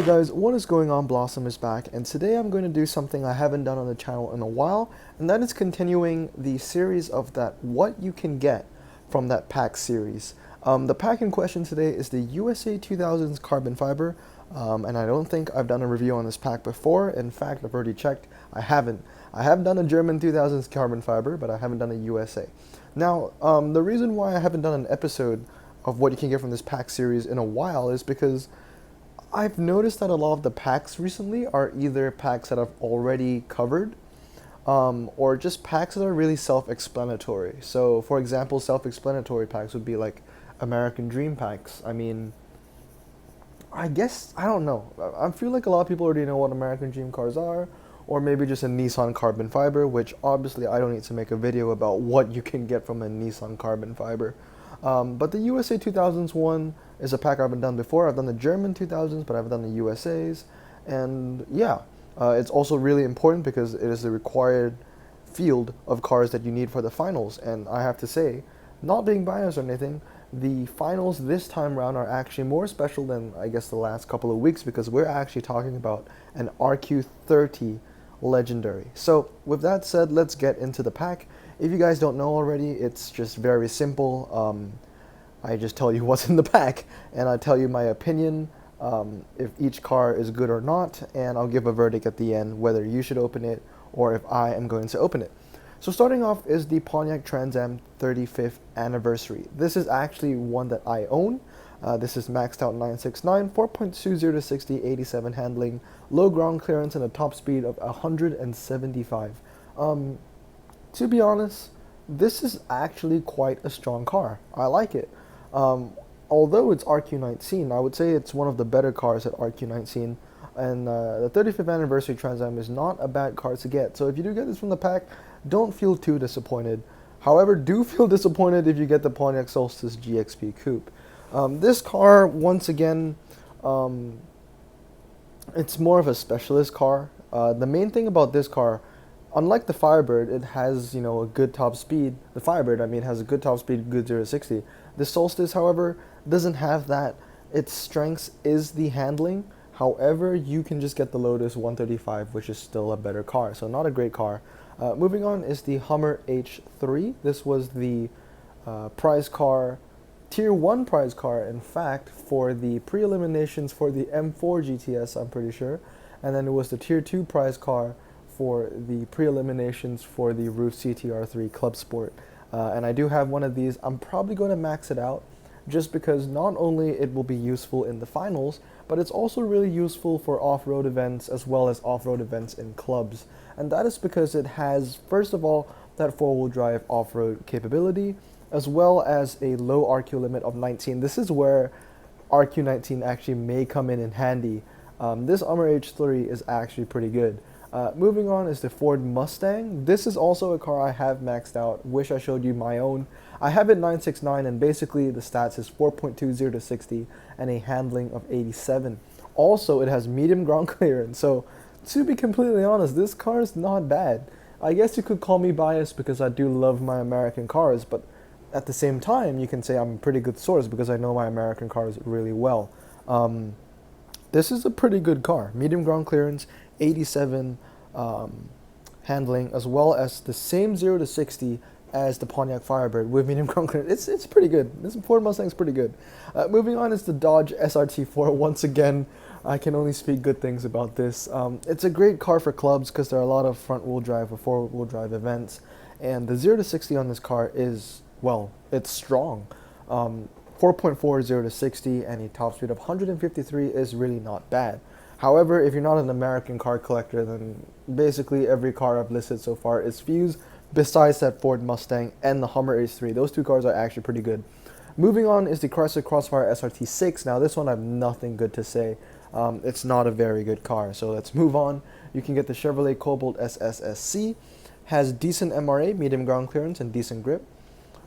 Hey guys, what is going on? Blossom is back, and today I'm going to do something I haven't done on the channel in a while, and that is continuing the series of that what you can get from that pack series. The pack in question today is the USA 2000s carbon fiber, and I don't think I've done a review on this pack before. In fact, I've already checked. I haven't. I have done a German 2000s carbon fiber, but I haven't done a USA. Now, the reason why I haven't done an episode of what you can get from this pack series in a while is because I've noticed that a lot of the packs recently are either packs that I've already covered, or just packs that are really self-explanatory. So, for example, self-explanatory packs would be like American Dream packs. I mean, I guess, I don't know. I feel like a lot of people already know what American Dream cars are, or maybe just a Nissan carbon fiber, which obviously I don't need to make a video about what you can get from a Nissan carbon fiber. But the USA 2000s one is a pack I haven't done before. I've done the German 2000s, but I've done the USAs. And yeah, it's also really important because it is the required field of cars that you need for the finals. And I have to say, not being biased or anything, the finals this time around are actually more special than, I guess, the last couple of weeks, because we're actually talking about an RQ30 Legendary. So with that said, let's get into the pack. If you guys don't know already, it's just very simple. I just tell you what's in the pack, and I tell you my opinion, if each car is good or not, and I'll give a verdict at the end whether you should open it or if I am going to open it. So starting off is the Pontiac Trans Am 35th anniversary. This is actually one that I own. This is maxed out 969, 4.20 to 60, 87 handling, low ground clearance, and a top speed of 175. To be honest, this is actually quite a strong car. I like it. Although it's RQ19, I would say it's one of the better cars at RQ19. And the 35th anniversary Trans Am is not a bad car to get. So if you do get this from the pack, don't feel too disappointed. However, do feel disappointed if you get the Pontiac Solstice GXP Coupe. This car, once again, it's more of a specialist car. The main thing about this car, unlike the Firebird, it has, a good top speed. The Firebird, I mean, has a good top speed, good 0 to 60. The Solstice, however, doesn't have that. Its strengths is the handling. However, you can just get the Lotus 135, which is still a better car. So not a great car. Moving on is the Hummer H3. This was the prize car, Tier 1 prize car, in fact, for the pre-eliminations for the M4 GTS, I'm pretty sure. And then it was the Tier 2 prize car for the pre-eliminations for the Roof CTR3 Club Sport. And I do have one of these. I'm probably going to max it out just because not only it will be useful in the finals, but it's also really useful for off-road events as well as off-road events in clubs. And that is because it has, first of all, that four-wheel drive off-road capability, as well as a low RQ limit of 19. This is where RQ19 actually may come in handy. This Hummer H3 is actually pretty good. Moving on is the Ford Mustang. This is also a car I have maxed out. Wish I showed you my own. I have it 969, and basically the stats is 4.20 to 60 and a handling of 87. Also, it has medium ground clearance. So to be completely honest, this car is not bad. I guess you could call me biased because I do love my American cars, but at the same time, you can say I'm a pretty good source because I know my American cars really well. This is a pretty good car. Medium ground clearance, 87 handling, as well as the same 0 to 60 as the Pontiac Firebird with medium ground clearance. It's pretty good. This Ford Mustang is pretty good. Moving on is the Dodge SRT4. Once again, I can only speak good things about this. It's a great car for clubs because there are a lot of front-wheel drive or four-wheel drive events. And the 0 to 60 on this car is, well, it's strong. 4.40 to 60 and a top speed of 153 is really not bad. However, if you're not an American car collector, then basically every car I've listed so far is fused, besides that Ford Mustang and the Hummer H3. Those two cars are actually pretty good. Moving on is the Chrysler Crossfire SRT6. Now this one I have nothing good to say. It's not a very good car, so let's move on. You can get the Chevrolet Cobalt SSSC. Has decent MRA, medium ground clearance, and decent grip.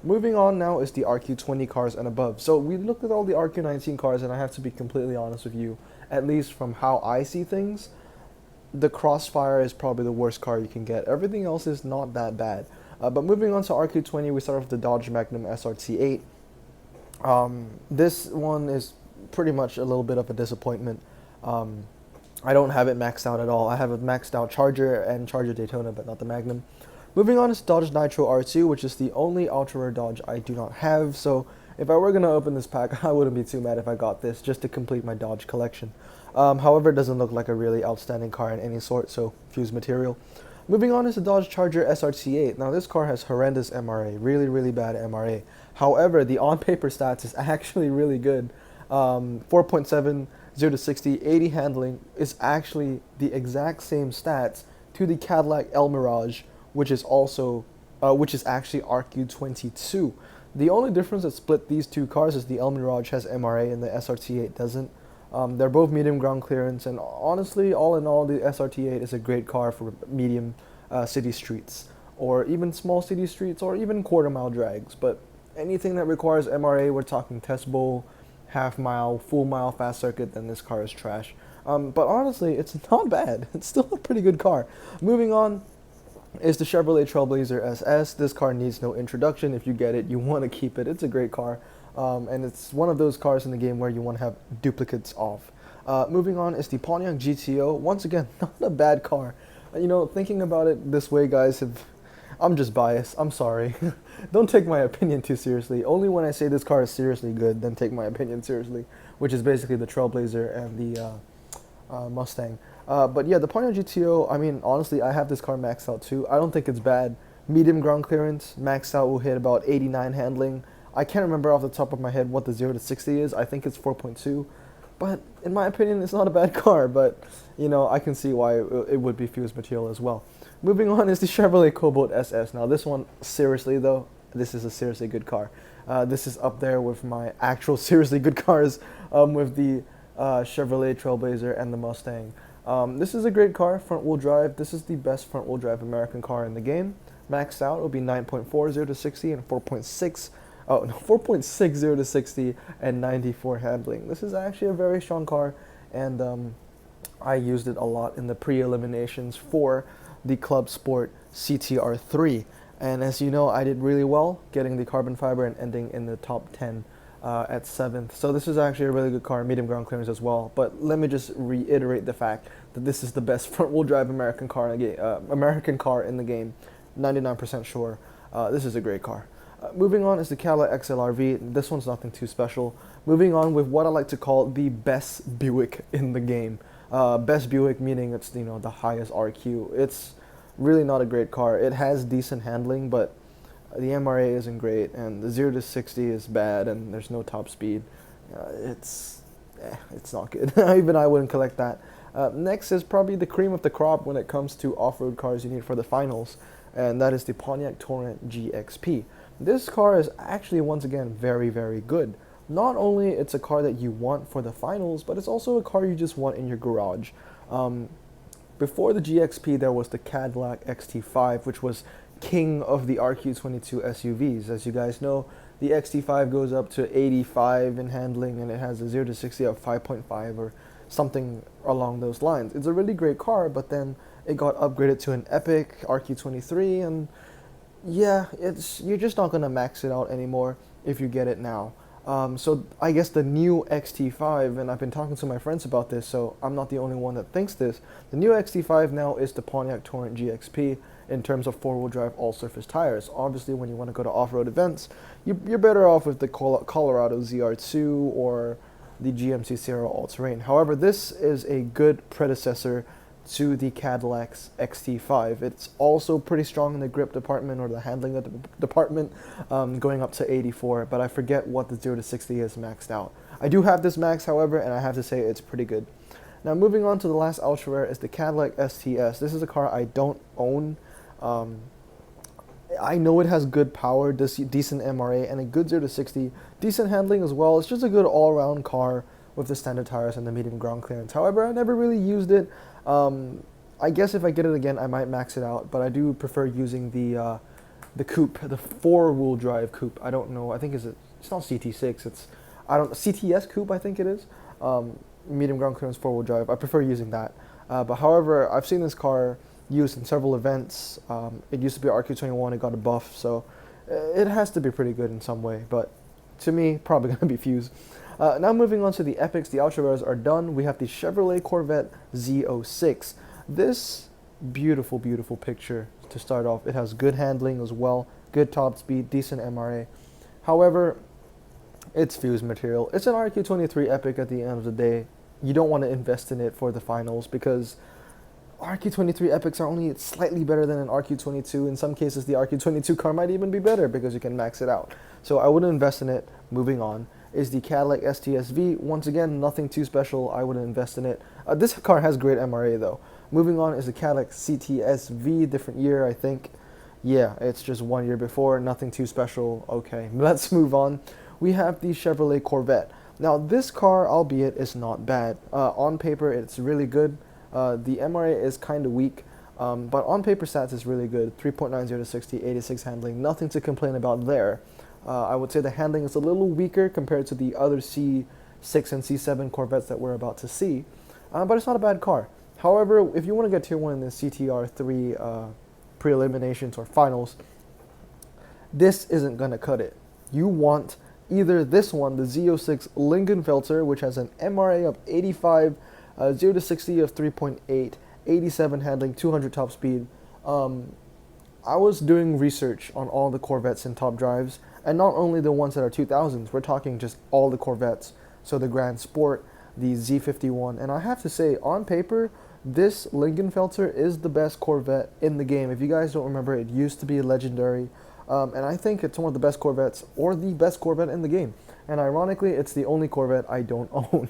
Moving on now is the RQ20 cars and above. So we looked at all the RQ19 cars, and I have to be completely honest with you, at least from how I see things, the Crossfire is probably the worst car you can get. Everything else is not that bad. But moving on to RQ20, we start off with the Dodge Magnum SRT8. This one is pretty much a little bit of a disappointment. I don't have it maxed out at all. I have a maxed out Charger and Charger Daytona, but not the Magnum. Moving on is Dodge Nitro R2, which is the only ultra rare Dodge I do not have. So if I were going to open this pack, I wouldn't be too mad if I got this just to complete my Dodge collection. However, it doesn't look like a really outstanding car in any sort, so fused material. Moving on is the Dodge Charger SRT8. Now this car has horrendous MRA, really bad MRA. However, the on-paper stats is actually really good. 4.7, 0 to 60, 80 handling is actually the exact same stats to the Cadillac El Mirage, which is actually RQ22. The only difference that split these two cars is the El Mirage has MRA and the SRT8 doesn't. They're both medium ground clearance, and honestly, all in all, the SRT8 is a great car for medium city streets, or even small city streets, or even quarter-mile drags. But anything that requires MRA, we're talking test bowl, half mile, full mile fast circuit, then this car is trash. But honestly, it's not bad. It's still a pretty good car. Moving on is the Chevrolet Trailblazer SS. This car needs no introduction. If you get it, you want to keep it. It's a great car. And it's one of those cars in the game where you want to have duplicates of. Moving on is the Pontiac GTO. Once again, not a bad car. You know, thinking about it this way, guys, I'm just biased. I'm sorry. Don't take my opinion too seriously. Only when I say this car is seriously good, then take my opinion seriously, which is basically the Trailblazer and the Mustang. But yeah, the Pontiac GTO, I mean, honestly, I have this car maxed out too. I don't think it's bad. Medium ground clearance, maxed out will hit about 89 handling. I can't remember off the top of my head what the 0 to 60 is. I think it's 4.2. But in my opinion, it's not a bad car. But, you know, I can see why it would be fused material as well. Moving on is the Chevrolet Cobalt SS. Now, this one, seriously though, this is a seriously good car. This is up there with my actual seriously good cars with the Chevrolet Trailblazer and the Mustang. This is a great car, front-wheel drive. This is the best front-wheel drive American car in the game. Maxed out, it'll be 9.4 0 to 60 and 4.6 0 to 60 and 94 handling. This is actually a very strong car, and I used it a lot in the pre-eliminations for the Club Sport CTR3. And as you know, I did really well getting the carbon fiber and ending in the top 10 at 7th. So this is actually a really good car, medium ground clearance as well. But let me just reiterate the fact that this is the best front-wheel drive American car in the game. 99% sure. This is a great car. Moving on is the Cadillac XLR-V. This one's nothing too special. Moving on with what I like to call the best Buick in the game. Best Buick meaning it's, you know, the highest RQ. It's really not a great car. It has decent handling, but the MRA isn't great, and the 0 to 60 is bad, and there's no top speed. It's not good. Even I wouldn't collect that. Next is probably the cream of the crop when it comes to off-road cars you need for the finals, and that is the Pontiac Torrent GXP. This car is actually, once again, very good. Not only it's a car that you want for the finals, but it's also a car you just want in your garage. Before the GXP, there was the Cadillac XT5, which was king of the RQ22 SUVs. As you guys know, the XT5 goes up to 85 in handling, and it has a 0 to 60 of 5.5 or something along those lines. It's a really great car, but then it got upgraded to an Epic RQ23, and yeah, you're just not gonna max it out anymore if you get it now. So I guess the new XT5, and I've been talking to my friends about this, so I'm not the only one that thinks this. The new XT5 now is the Pontiac Torrent GXP in terms of four-wheel drive all-surface tires. Obviously, when you want to go to off-road events, you're better off with the Colorado ZR2 or the GMC Sierra All-Terrain. However, this is a good predecessor to the Cadillac's XT5. It's also pretty strong in the grip department or the handling department, going up to 84, but I forget what the 0 to 60 is maxed out. I do have this max, however, and I have to say it's pretty good. Now moving on to the last ultra rare is the Cadillac STS. This is a car I don't own. I know it has good power, decent MRA, and a good 0 to 60, decent handling as well. It's just a good all-around car with the standard tires and the medium ground clearance. However, I never really used it. I guess if I get it again, I might max it out, but I do prefer using the coupe, the four-wheel drive coupe. I don't know. I think it's not CT6. It's CTS coupe. I think it is. Medium ground clearance four-wheel drive. I prefer using that. But however, I've seen this car used in several events. It used to be RQ21. It got a buff, so it has to be pretty good in some way. But to me, probably gonna be fused. Now moving on to the epics, the ultra rares are done. We have the Chevrolet Corvette Z06. This beautiful, beautiful picture to start off. It has good handling as well, good top speed, decent MRA. However, it's fused material. It's an RQ23 epic at the end of the day. You don't want to invest in it for the finals because RQ23 epics are only slightly better than an RQ22. In some cases, the RQ22 car might even be better because you can max it out. So I wouldn't invest in it. Moving on is the Cadillac STSV. Once again, nothing too special. I wouldn't invest in it. This car has great MRA though. Moving on is the Cadillac CTSV, different year I think. Yeah, it's just 1 year before, nothing too special. Okay, let's move on. We have the Chevrolet Corvette. Now this car, albeit, is not bad. On paper, it's really good. The MRA is kind of weak, but on paper stats is really good. 3.90 to 60, 86 handling, nothing to complain about there. I would say the handling is a little weaker compared to the other C6 and C7 Corvettes that we're about to see, but it's not a bad car. However, if you want to get tier 1 in the CTR3 pre-eliminations or finals, this isn't going to cut it. You want either this one, the Z06 Lingenfelter, which has an MRA of 85, 0 to 60 of 3.8, 87 handling, 200 top speed. I was doing research on all the Corvettes in top drives, and not only the ones that are 2000s, we're talking just all the Corvettes. So the Grand Sport, the Z51, and I have to say, on paper, this Lingenfelter is the best Corvette in the game. If you guys don't remember, it used to be legendary, and I think it's one of the best Corvettes, or the best Corvette in the game. And ironically, it's the only Corvette I don't own.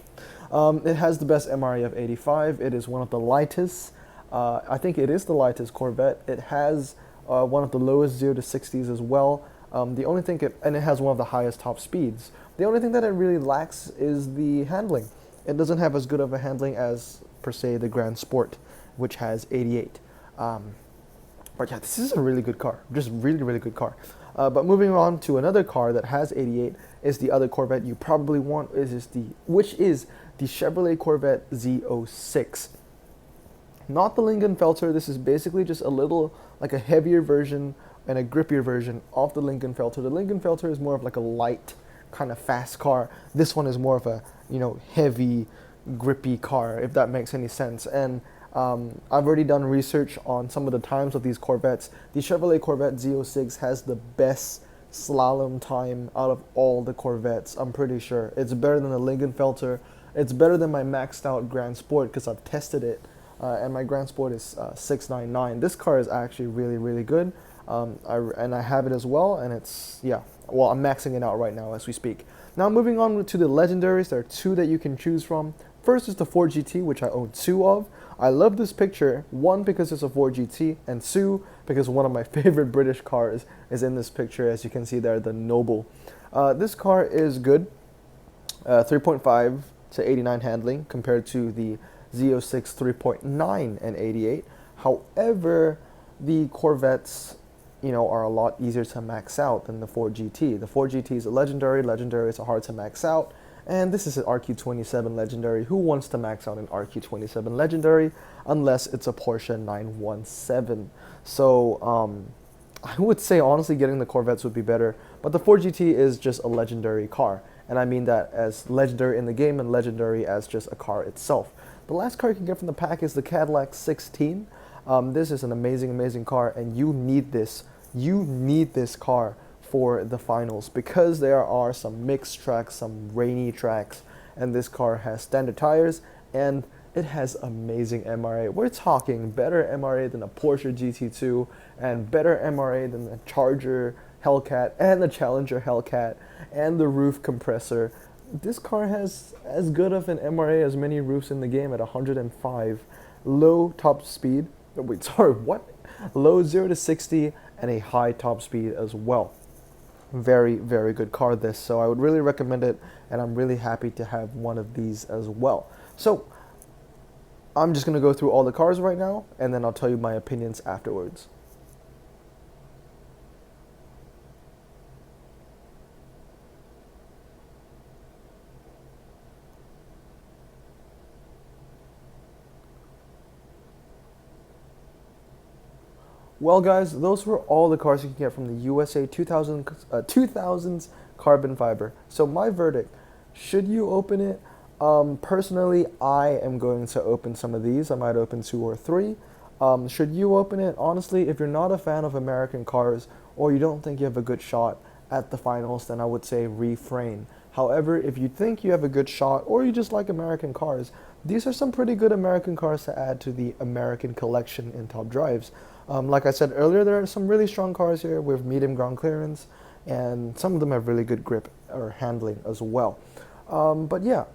It has the best MRA of 85. It is one of the lightest. I think it is the lightest Corvette. It has one of the lowest 0 to 60s as well. The only thing, and it has one of the highest top speeds. The only thing that it really lacks is the handling. It doesn't have as good of a handling as, per se, the Grand Sport, which has 88. But yeah, this is a really good car. Just really, really good car. But moving on to another car that has 88 is the other Corvette you probably want, which is the Chevrolet Corvette Z06. Not the Lingenfelter. This is basically just a little, like a heavier version and a grippier version of the Lingenfelter. The Lingenfelter is more of like a light, kind of fast car. This one is more of a, heavy, grippy car, if that makes any sense. And I've already done research on some of the times of these Corvettes. The Chevrolet Corvette Z06 has the best slalom time out of all the Corvettes, I'm pretty sure. It's better than the Lingenfelter. It's better than my maxed out Grand Sport because I've tested it. And my Grand Sport is 699. This car is actually really, really good. I have it as well, and it's, yeah, well, I'm maxing it out right now as we speak. Now moving on to the legendaries, there are two that you can choose from. First is the Ford GT, which I own 2 of. I love this picture, 1 because it's a Ford GT, and 2 because one of my favorite British cars is in this picture, as you can see there, the Noble. This car is good, 3.5 to 89 handling compared to the Z06 3.9 and 88. However, the Corvettes, are a lot easier to max out than the Ford GT. The Ford GT is a legendary. Legendaries are hard to max out. And this is an RQ27 legendary. Who wants to max out an RQ27 legendary unless it's a Porsche 917? So I would say honestly getting the Corvettes would be better. But the Ford GT is just a legendary car. And I mean that as legendary in the game and legendary as just a car itself. The last car you can get from the pack is the Cadillac Sixteen. This is an amazing, amazing car, and you need this. You need this car for the finals because there are some mixed tracks, some rainy tracks, and this car has standard tires and it has amazing MRA. We're talking better MRA than a Porsche GT2 and better MRA than the Charger Hellcat and the Challenger Hellcat and the roof compressor. This car has as good of an MRA as many roofs in the game at 105. Low top speed. Wait, sorry, what? Low 0 to 60 and a high top speed as well. Very, very good car this. So I would really recommend it, and I'm really happy to have one of these as well. So I'm just going to go through all the cars right now, and then I'll tell you my opinions afterwards. Well guys, those were all the cars you can get from the USA 2000s carbon fiber. So my verdict, Should you open it? Personally, I am going to open some of these. I might open 2 or 3. Should you open it? Honestly, if you're not a fan of American cars or you don't think you have a good shot at the finals, then I would say refrain. However, if you think you have a good shot or you just like American cars, these are some pretty good American cars to add to the American collection in top drives. Like I said earlier, there are some really strong cars here with medium ground clearance, and some of them have really good grip or handling as well. But yeah,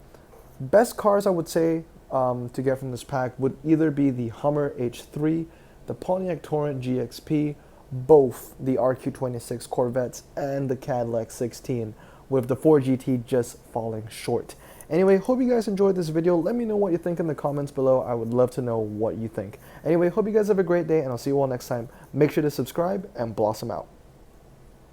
best cars I would say to get from this pack would either be the Hummer H3, the Pontiac Torrent GXP, both the RQ26 Corvettes, and the Cadillac 16, with the 4GT just falling short. Anyway, hope you guys enjoyed this video. Let me know what you think in the comments below. I would love to know what you think. Anyway, hope you guys have a great day, and I'll see you all next time. Make sure to subscribe and blossom out.